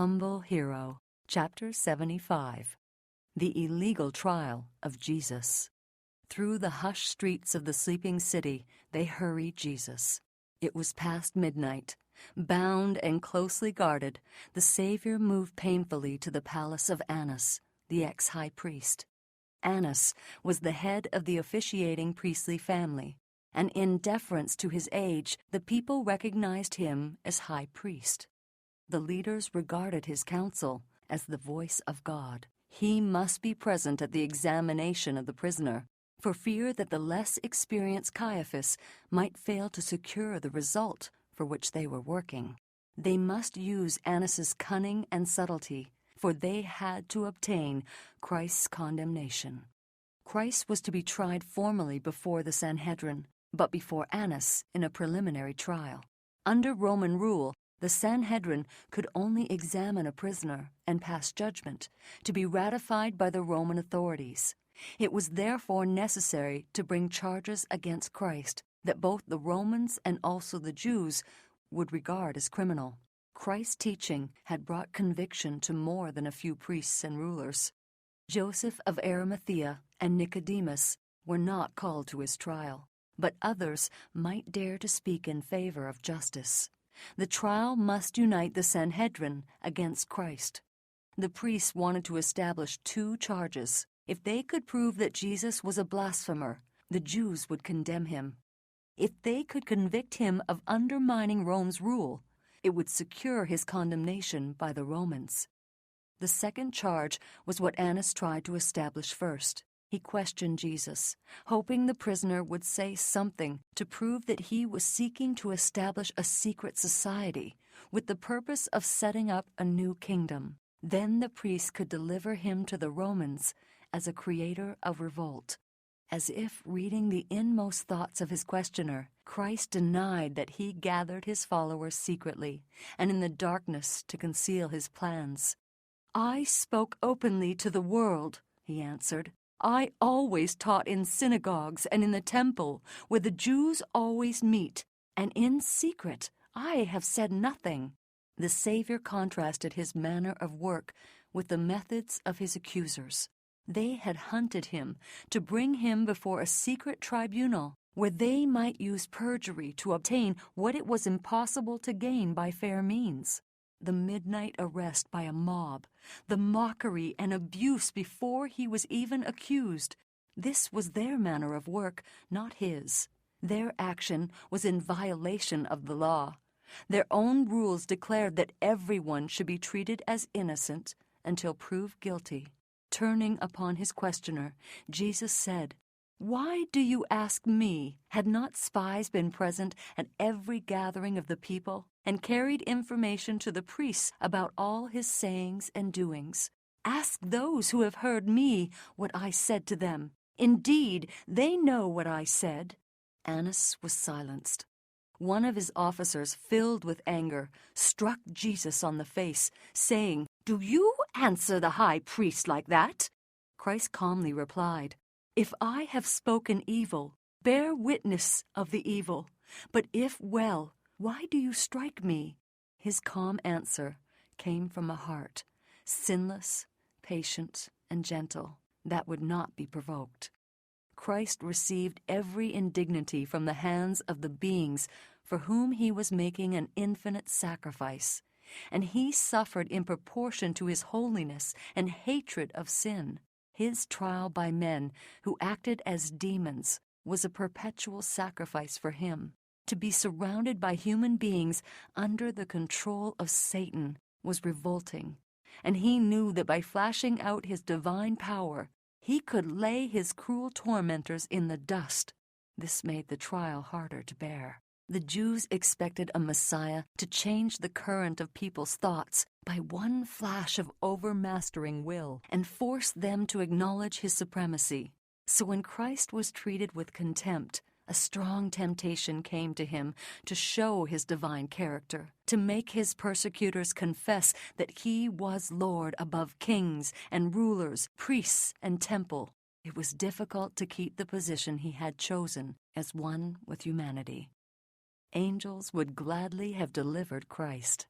Humble Hero, Chapter 75. The Illegal Trial of Jesus. Through the hushed streets of the sleeping city, they hurried Jesus. It was past midnight. Bound and closely guarded, the Savior moved painfully to the palace of Annas, the ex-high priest. Annas was the head of the officiating priestly family, and in deference to his age, the people recognized him as high priest. The leaders regarded his counsel as the voice of God. He must be present at the examination of the prisoner, for fear that the less experienced Caiaphas might fail to secure the result for which they were working. They must use Annas's cunning and subtlety, for they had to obtain Christ's condemnation. Christ was to be tried formally before the Sanhedrin, but before Annas in a preliminary trial. Under Roman rule, the Sanhedrin could only examine a prisoner and pass judgment, to be ratified by the Roman authorities. It was therefore necessary to bring charges against Christ that both the Romans and also the Jews would regard as criminal. Christ's teaching had brought conviction to more than a few priests and rulers. Joseph of Arimathea and Nicodemus were not called to his trial, but others might dare to speak in favor of justice. The trial must unite the Sanhedrin against Christ. The priests wanted to establish two charges. If they could prove that Jesus was a blasphemer, the Jews would condemn him. If they could convict him of undermining Rome's rule, it would secure his condemnation by the Romans. The second charge was what Annas tried to establish first. He questioned Jesus, hoping the prisoner would say something to prove that he was seeking to establish a secret society with the purpose of setting up a new kingdom. Then the priest could deliver him to the Romans as a creator of revolt. As if reading the inmost thoughts of his questioner, Christ denied that he gathered his followers secretly and in the darkness to conceal his plans. "I spoke openly to the world," he answered. "I always taught in synagogues and in the temple, where the Jews always meet, and in secret I have said nothing." The Savior contrasted his manner of work with the methods of his accusers. They had hunted him to bring him before a secret tribunal, where they might use perjury to obtain what it was impossible to gain by fair means. The midnight arrest by a mob, the mockery and abuse before he was even accused. This was their manner of work, not his. Their action was in violation of the law. Their own rules declared that everyone should be treated as innocent until proved guilty. Turning upon his questioner, Jesus said, "Why do you ask me? Had not spies been present at every gathering of the people and carried information to the priests about all his sayings and doings? Ask those who have heard me what I said to them. Indeed, they know what I said." Annas was silenced. One of his officers, filled with anger, struck Jesus on the face, saying, "Do you answer the high priest like that?" Christ calmly replied, "If I have spoken evil, bear witness of the evil. But if well, why do you strike me?" His calm answer came from a heart, sinless, patient, and gentle, that would not be provoked. Christ received every indignity from the hands of the beings for whom he was making an infinite sacrifice, and he suffered in proportion to his holiness and hatred of sin. His trial by men who acted as demons was a perpetual sacrifice for him. To be surrounded by human beings under the control of Satan was revolting, and he knew that by flashing out his divine power, he could lay his cruel tormentors in the dust. This made the trial harder to bear. The Jews expected a Messiah to change the current of people's thoughts by one flash of overmastering will and force them to acknowledge his supremacy. So when Christ was treated with contempt, a strong temptation came to him to show his divine character, to make his persecutors confess that he was Lord above kings and rulers, priests and temple. It was difficult to keep the position he had chosen as one with humanity. Angels would gladly have delivered Christ.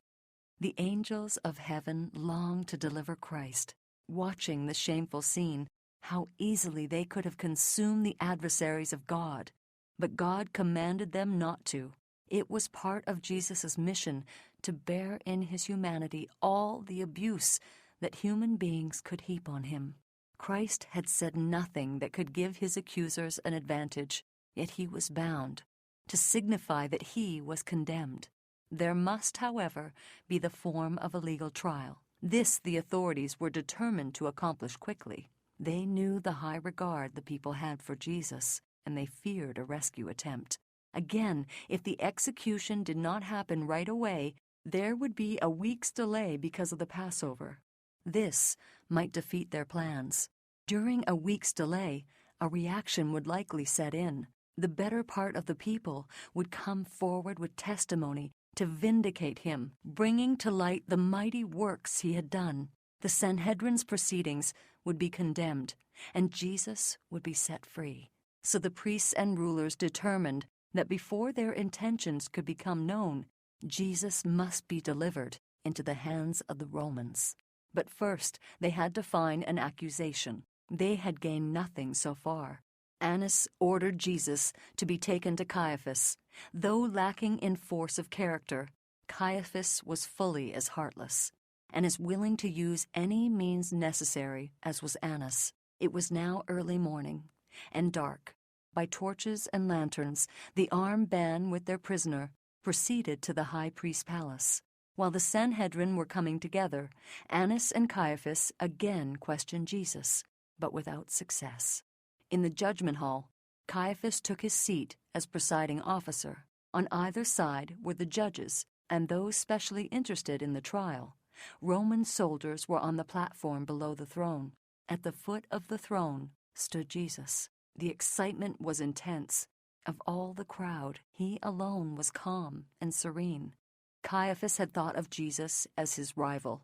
The angels of heaven longed to deliver Christ. Watching the shameful scene, how easily they could have consumed the adversaries of God. But God commanded them not to. It was part of Jesus' mission to bear in his humanity all the abuse that human beings could heap on him. Christ had said nothing that could give his accusers an advantage, yet he was bound to signify that he was condemned. There must, however, be the form of a legal trial. This the authorities were determined to accomplish quickly. They knew the high regard the people had for Jesus, and they feared a rescue attempt. Again, if the execution did not happen right away, there would be a week's delay because of the Passover. This might defeat their plans. During a week's delay, a reaction would likely set in. The better part of the people would come forward with testimony to vindicate him, bringing to light the mighty works he had done. The Sanhedrin's proceedings would be condemned, and Jesus would be set free. So the priests and rulers determined that before their intentions could become known, Jesus must be delivered into the hands of the Romans. But first, they had to find an accusation. They had gained nothing so far. Annas ordered Jesus to be taken to Caiaphas. Though lacking in force of character, Caiaphas was fully as heartless and as willing to use any means necessary as was Annas. It was now early morning and dark. By torches and lanterns, the armed band with their prisoner proceeded to the high priest's palace. While the Sanhedrin were coming together, Annas and Caiaphas again questioned Jesus, but without success. In the judgment hall, Caiaphas took his seat as presiding officer. On either side were the judges and those specially interested in the trial. Roman soldiers were on the platform below the throne. At the foot of the throne stood Jesus. The excitement was intense. Of all the crowd, he alone was calm and serene. Caiaphas had thought of Jesus as his rival.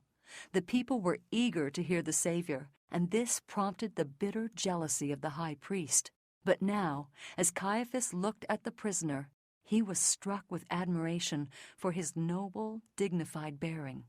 The people were eager to hear the Savior, and this prompted the bitter jealousy of the high priest. But now, as Caiaphas looked at the prisoner, he was struck with admiration for his noble, dignified bearing.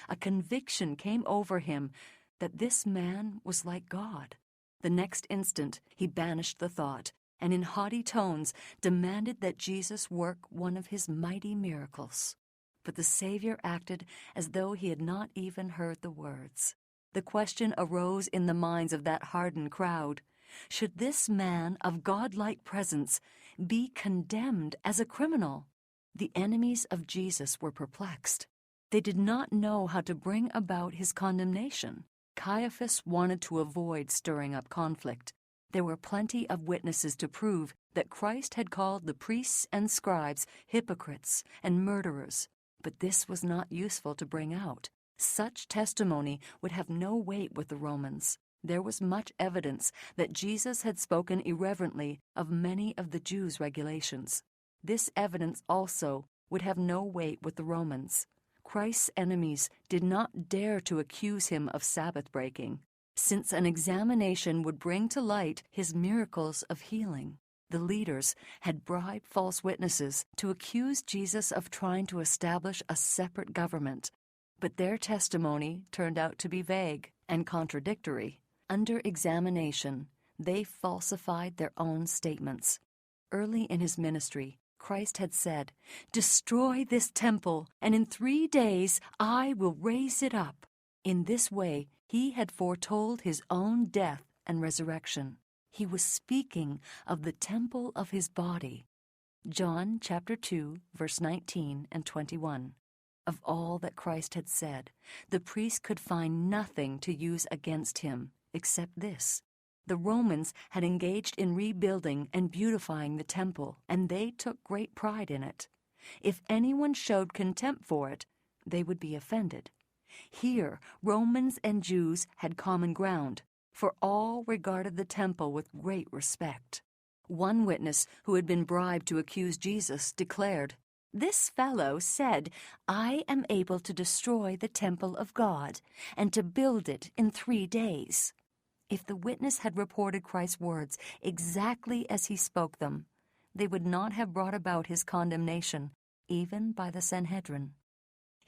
A conviction came over him that this man was like God. The next instant, he banished the thought, and in haughty tones demanded that Jesus work one of his mighty miracles. But the Savior acted as though he had not even heard the words. The question arose in the minds of that hardened crowd: should this man of godlike presence be condemned as a criminal? The enemies of Jesus were perplexed. They did not know how to bring about his condemnation. Caiaphas wanted to avoid stirring up conflict. There were plenty of witnesses to prove that Christ had called the priests and scribes hypocrites and murderers. But this was not useful to bring out. Such testimony would have no weight with the Romans. There was much evidence that Jesus had spoken irreverently of many of the Jews' regulations. This evidence also would have no weight with the Romans. Christ's enemies did not dare to accuse him of Sabbath breaking, since an examination would bring to light his miracles of healing. The leaders had bribed false witnesses to accuse Jesus of trying to establish a separate government, but their testimony turned out to be vague and contradictory. Under examination, they falsified their own statements. Early in his ministry, Christ had said, "Destroy this temple, and in 3 days I will raise it up." In this way, he had foretold his own death and resurrection. He was speaking of the temple of his body. John chapter 2, verse 19 and 21. Of all that Christ had said, the priests could find nothing to use against him except this: the Romans had engaged in rebuilding and beautifying the temple, and they took great pride in it. If anyone showed contempt for it, they would be offended. Here, Romans and Jews had common ground, for all regarded the temple with great respect. One witness who had been bribed to accuse Jesus declared, "This fellow said, 'I am able to destroy the temple of God and to build it in 3 days.'" If the witness had reported Christ's words exactly as he spoke them, they would not have brought about his condemnation, even by the Sanhedrin.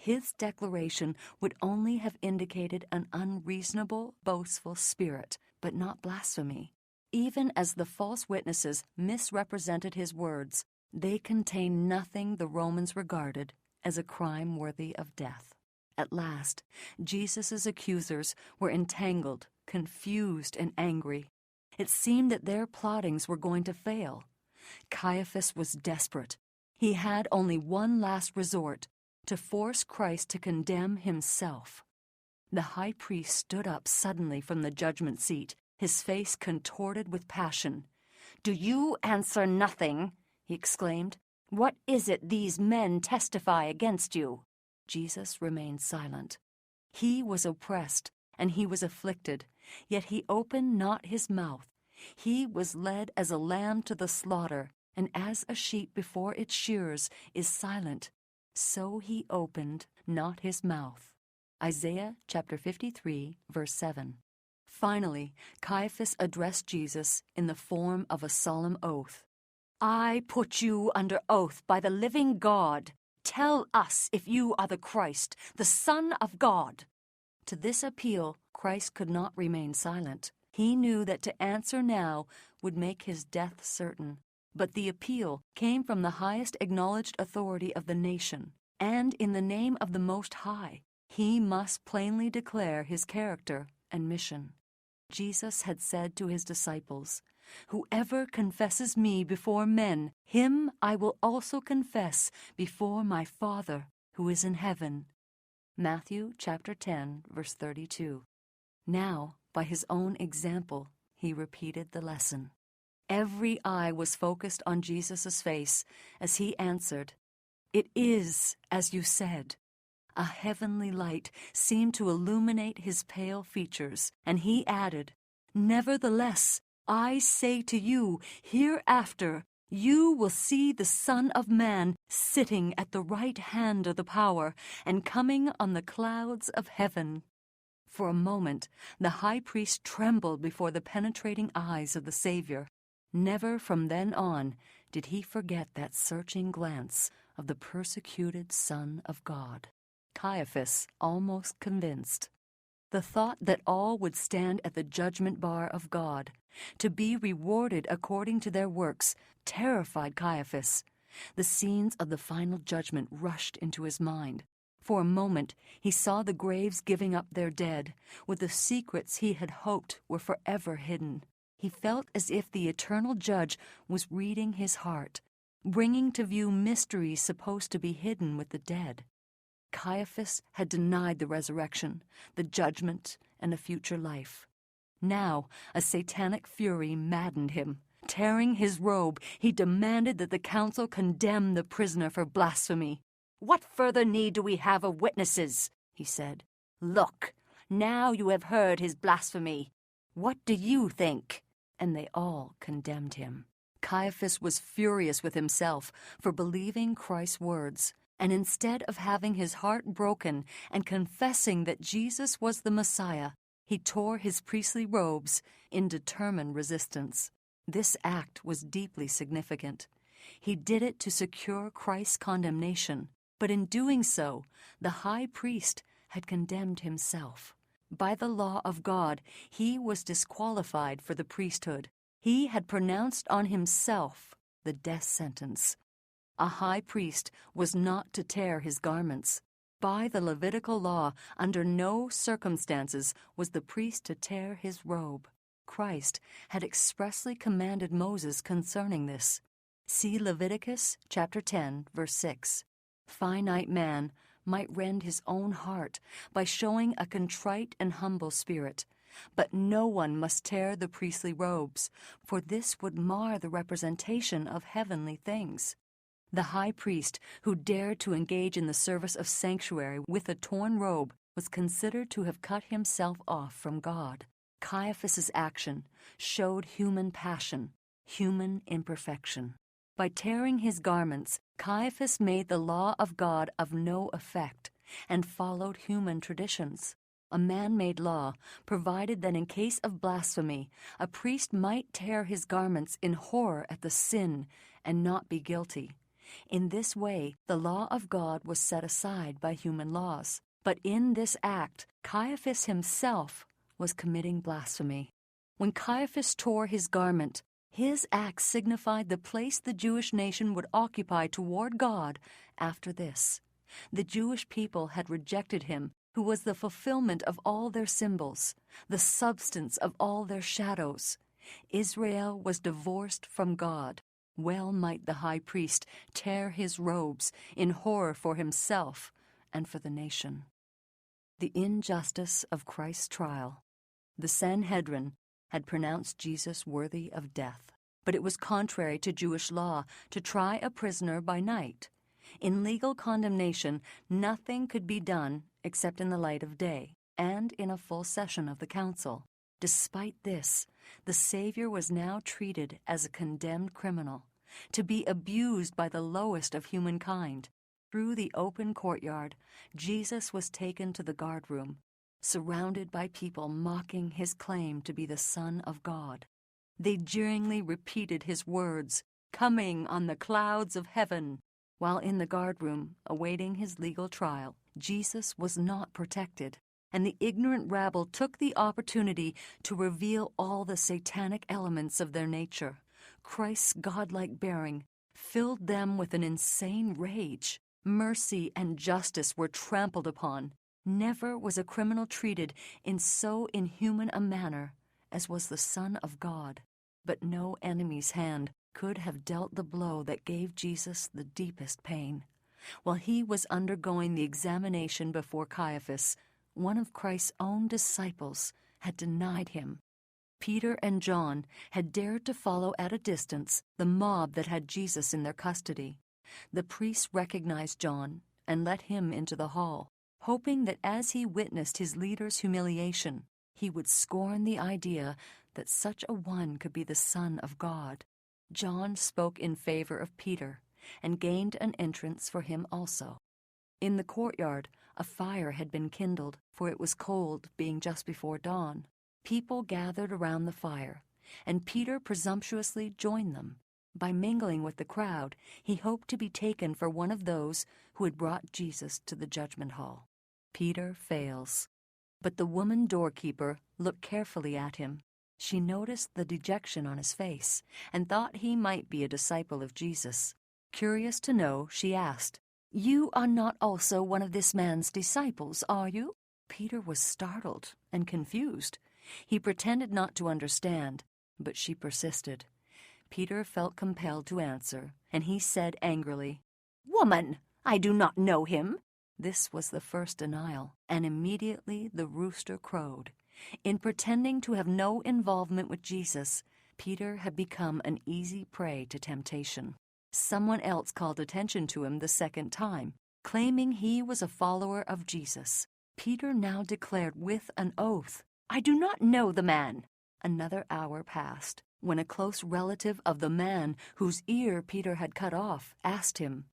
His declaration would only have indicated an unreasonable, boastful spirit, but not blasphemy. Even as the false witnesses misrepresented his words, they contained nothing the Romans regarded as a crime worthy of death. At last, Jesus' accusers were entangled, confused, and angry. It seemed that their plottings were going to fail. Caiaphas was desperate. He had only one last resort, to force Christ to condemn himself. The high priest stood up suddenly from the judgment seat, his face contorted with passion. "Do you answer nothing?" he exclaimed. "What is it these men testify against you?" Jesus remained silent. He was oppressed, and he was afflicted, yet he opened not his mouth. He was led as a lamb to the slaughter, and as a sheep before its shearers is silent, so he opened not his mouth. Isaiah chapter 53, verse 7. Finally, Caiaphas addressed Jesus in the form of a solemn oath. "I put you under oath by the living God. Tell us if you are the Christ, the Son of God." To this appeal, Christ could not remain silent. He knew that to answer now would make his death certain. But the appeal came from the highest acknowledged authority of the nation, and in the name of the Most High, he must plainly declare his character and mission. Jesus had said to his disciples, "Whoever confesses me before men, him I will also confess before my Father who is in heaven." Matthew chapter 10, verse 32. Now, by his own example, he repeated the lesson. Every eye was focused on Jesus' face as he answered, "It is as you said." A heavenly light seemed to illuminate his pale features, and he added, "Nevertheless, I say to you, hereafter you will see the Son of Man sitting at the right hand of the power and coming on the clouds of heaven." For a moment, the high priest trembled before the penetrating eyes of the Savior. Never from then on did he forget that searching glance of the persecuted Son of God. Caiaphas almost convinced. The thought that all would stand at the judgment bar of God, to be rewarded according to their works, terrified Caiaphas. The scenes of the final judgment rushed into his mind. For a moment he saw the graves giving up their dead, with the secrets he had hoped were forever hidden. He felt as if the eternal judge was reading his heart, bringing to view mysteries supposed to be hidden with the dead. Caiaphas had denied the resurrection, the judgment, and a future life. Now a satanic fury maddened him. Tearing his robe, he demanded that the council condemn the prisoner for blasphemy. "What further need do we have of witnesses?" he said. "Look, now you have heard his blasphemy. What do you think?" And they all condemned him. Caiaphas was furious with himself for believing Christ's words, and instead of having his heart broken and confessing that Jesus was the Messiah, he tore his priestly robes in determined resistance. This act was deeply significant. He did it to secure Christ's condemnation, but in doing so, the high priest had condemned himself. By the law of God, he was disqualified for the priesthood. He had pronounced on himself the death sentence. A high priest was not to tear his garments. By the Levitical law, under no circumstances was the priest to tear his robe. Christ had expressly commanded Moses concerning this. See Leviticus chapter 10, verse 6. Finite man might rend his own heart by showing a contrite and humble spirit, but no one must tear the priestly robes, for this would mar the representation of heavenly things. The high priest who dared to engage in the service of sanctuary with a torn robe was considered to have cut himself off from God. Caiaphas's action showed human passion, human imperfection. By tearing his garments, Caiaphas made the law of God of no effect and followed human traditions. A man-made law provided that in case of blasphemy, a priest might tear his garments in horror at the sin and not be guilty. In this way, the law of God was set aside by human laws. But in this act, Caiaphas himself was committing blasphemy. When Caiaphas tore his garment, his act signified the place the Jewish nation would occupy toward God after this. The Jewish people had rejected him, who was the fulfillment of all their symbols, the substance of all their shadows. Israel was divorced from God. Well might the high priest tear his robes in horror for himself and for the nation. The injustice of Christ's trial. The Sanhedrin had pronounced Jesus worthy of death, but it was contrary to Jewish law to try a prisoner by night. In legal condemnation, nothing could be done except in the light of day and in a full session of the council. Despite this, the Savior was now treated as a condemned criminal, to be abused by the lowest of humankind. Through the open courtyard, Jesus was taken to the guardroom, surrounded by people mocking his claim to be the Son of God. They jeeringly repeated his words, "Coming on the clouds of heaven." While in the guardroom, awaiting his legal trial, Jesus was not protected, and the ignorant rabble took the opportunity to reveal all the satanic elements of their nature. Christ's godlike bearing filled them with an insane rage. Mercy and justice were trampled upon. Never was a criminal treated in so inhuman a manner as was the Son of God. But no enemy's hand could have dealt the blow that gave Jesus the deepest pain. While he was undergoing the examination before Caiaphas, one of Christ's own disciples had denied him. Peter and John had dared to follow at a distance the mob that had Jesus in their custody. The priests recognized John and let him into the hall, hoping that as he witnessed his leader's humiliation, he would scorn the idea that such a one could be the Son of God. John spoke in favor of Peter and gained an entrance for him also. In the courtyard, a fire had been kindled, for it was cold, being just before dawn. People gathered around the fire, and Peter presumptuously joined them. By mingling with the crowd, he hoped to be taken for one of those who had brought Jesus to the judgment hall. Peter fails. But the woman doorkeeper looked carefully at him. She noticed the dejection on his face and thought he might be a disciple of Jesus. Curious to know, she asked, "You are not also one of this man's disciples, are you?" Peter was startled and confused. He pretended not to understand, but she persisted. Peter felt compelled to answer, and he said angrily, "Woman, I do not know him." This was the first denial, and immediately the rooster crowed. In pretending to have no involvement with Jesus, Peter had become an easy prey to temptation. Someone else called attention to him the second time, claiming he was a follower of Jesus. Peter now declared with an oath, "I do not know the man." Another hour passed, when a close relative of the man whose ear Peter had cut off asked him,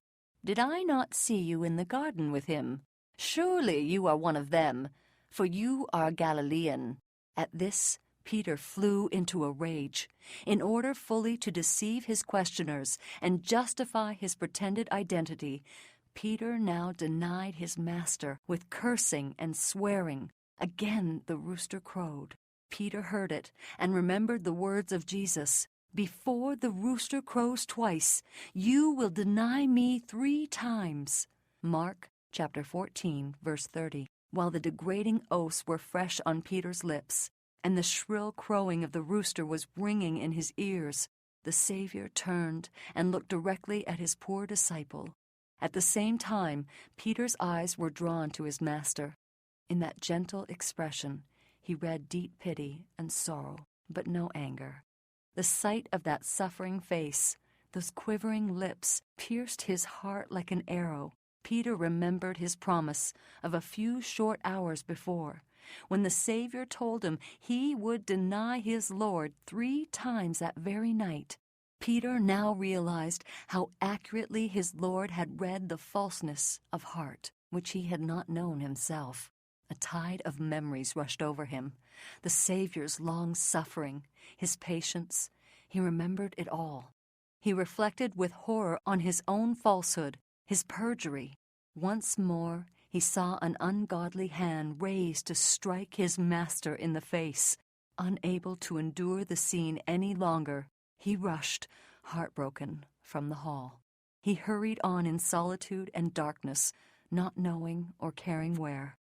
"Did I not see you in the garden with him? Surely you are one of them, for you are a Galilean." At this, Peter flew into a rage. In order fully to deceive his questioners and justify his pretended identity, Peter now denied his master with cursing and swearing. Again the rooster crowed. Peter heard it and remembered the words of Jesus, "Before the rooster crows twice, you will deny me 3 times." Mark chapter 14, verse 30. While the degrading oaths were fresh on Peter's lips, and the shrill crowing of the rooster was ringing in his ears, the Savior turned and looked directly at his poor disciple. At the same time, Peter's eyes were drawn to his master. In that gentle expression, he read deep pity and sorrow, but no anger. The sight of that suffering face, those quivering lips, pierced his heart like an arrow. Peter remembered his promise of a few short hours before, when the Savior told him he would deny his Lord 3 times that very night. Peter now realized how accurately his Lord had read the falseness of heart, which he had not known himself. A tide of memories rushed over him. The Savior's long suffering, his patience, he remembered it all. He reflected with horror on his own falsehood, his perjury. Once more, he saw an ungodly hand raised to strike his master in the face. Unable to endure the scene any longer, he rushed, heartbroken, from the hall. He hurried on in solitude and darkness, not knowing or caring where.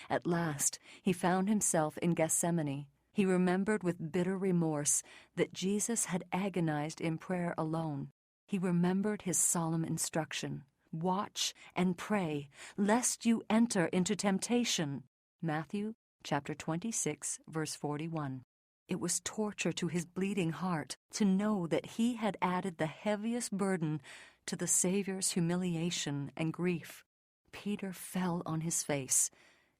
At last, he found himself in Gethsemane. He remembered with bitter remorse that Jesus had agonized in prayer alone. He remembered his solemn instruction, "Watch and pray, lest you enter into temptation." Matthew chapter 26, verse 41. It was torture to his bleeding heart to know that he had added the heaviest burden to the Savior's humiliation and grief. Peter fell on his face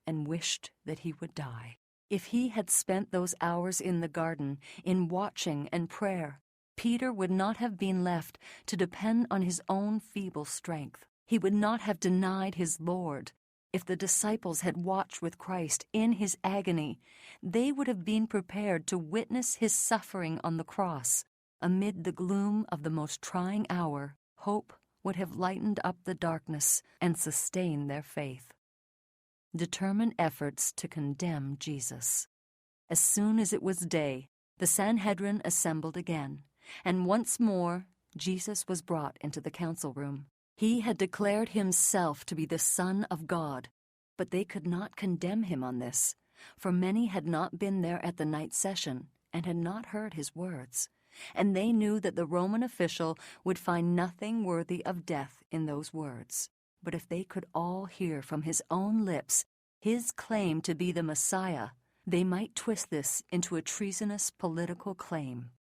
and wished that he would die. If he had spent those hours in the garden, in watching and prayer, Peter would not have been left to depend on his own feeble strength. He would not have denied his Lord. If the disciples had watched with Christ in his agony, they would have been prepared to witness his suffering on the cross. Amid the gloom of the most trying hour, hope would have lightened up the darkness and sustained their faith. Determined efforts to condemn Jesus. As soon as it was day, the Sanhedrin assembled again, and once more Jesus was brought into the council room. He had declared himself to be the Son of God, but they could not condemn him on this, for many had not been there at the night session and had not heard his words, and they knew that the Roman official would find nothing worthy of death in those words. But if they could all hear from his own lips his claim to be the Messiah, they might twist this into a treasonous political claim.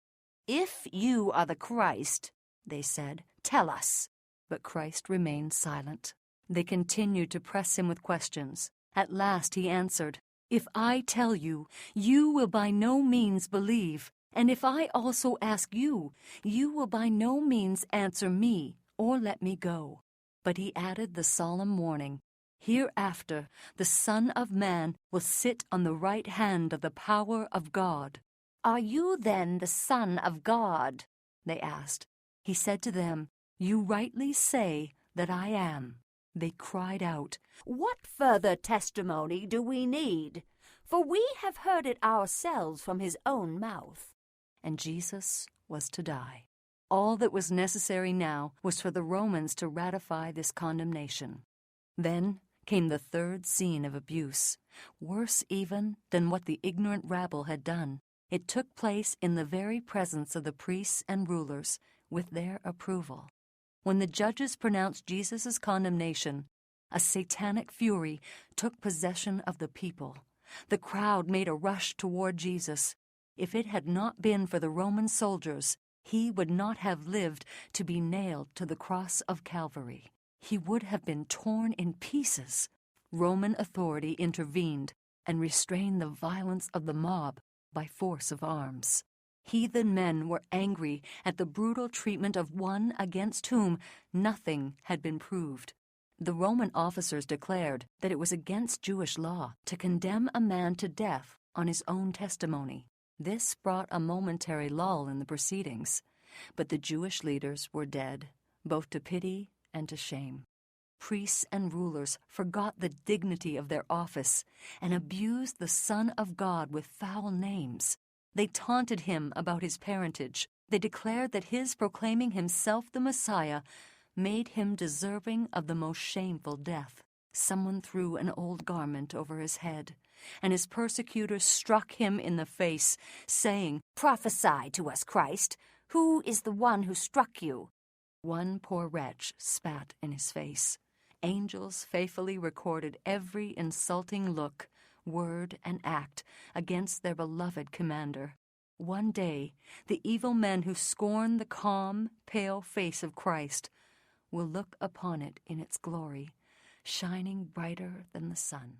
"If you are the Christ," they said, "tell us." But Christ remained silent. They continued to press him with questions. At last he answered, "If I tell you, you will by no means believe, and if I also ask you, you will by no means answer me or let me go." But he added the solemn warning, "Hereafter the Son of Man will sit on the right hand of the power of God." "Are you then the Son of God?" they asked. He said to them, "You rightly say that I am." They cried out, "What further testimony do we need? For we have heard it ourselves from his own mouth." And Jesus was to die. All that was necessary now was for the Romans to ratify this condemnation. Then came the third scene of abuse, worse even than what the ignorant rabble had done. It took place in the very presence of the priests and rulers, with their approval. When the judges pronounced Jesus' condemnation, a satanic fury took possession of the people. The crowd made a rush toward Jesus. If it had not been for the Roman soldiers, he would not have lived to be nailed to the cross of Calvary. He would have been torn in pieces. Roman authority intervened and restrained the violence of the mob by force of arms. Heathen men were angry at the brutal treatment of one against whom nothing had been proved. The Roman officers declared that it was against Jewish law to condemn a man to death on his own testimony. This brought a momentary lull in the proceedings, but the Jewish leaders were dead, both to pity and to shame. Priests and rulers forgot the dignity of their office and abused the Son of God with foul names. They taunted him about his parentage. They declared that his proclaiming himself the Messiah made him deserving of the most shameful death. Someone threw an old garment over his head, and his persecutors struck him in the face, saying, "Prophesy to us, Christ. Who is the one who struck you?" One poor wretch spat in his face. Angels faithfully recorded every insulting look, word, and act against their beloved commander. One day, the evil men who scorn the calm, pale face of Christ will look upon it in its glory, shining brighter than the sun.